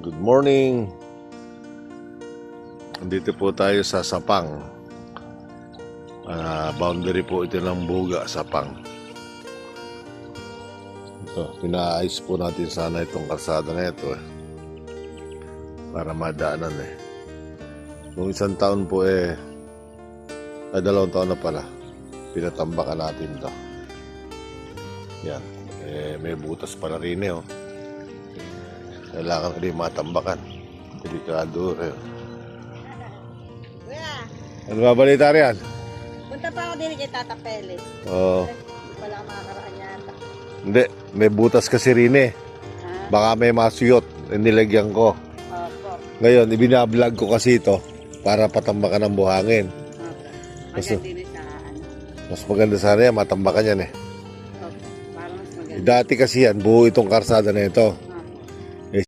Good morning. Andito po tayo sa Sapang. Boundary po ito ng Buga, Sapang. Ito, pinaayos po natin sana itong kalsada na ito para madaanan Nung isang taon po 2 taon na pala, pinatambakan natin ito. Yan. May butas pala rin Kailangan rin matambakan. Delikado Ano ba balita riyan? Punta pa ako din kay Tata Peles. Oo. Wala makakaraan yata. Hindi, may butas kasi rin Baka may masuyot, nilagyan ko. Opo. Ngayon, ibinablog ko kasi ito para patambakan ng buhangin. Opo. Mas- Maganda din sa Mas maganda sana yan, matambakan yan Opo. Para mas maganda. Dati kasi yan, buo itong karsada na ito.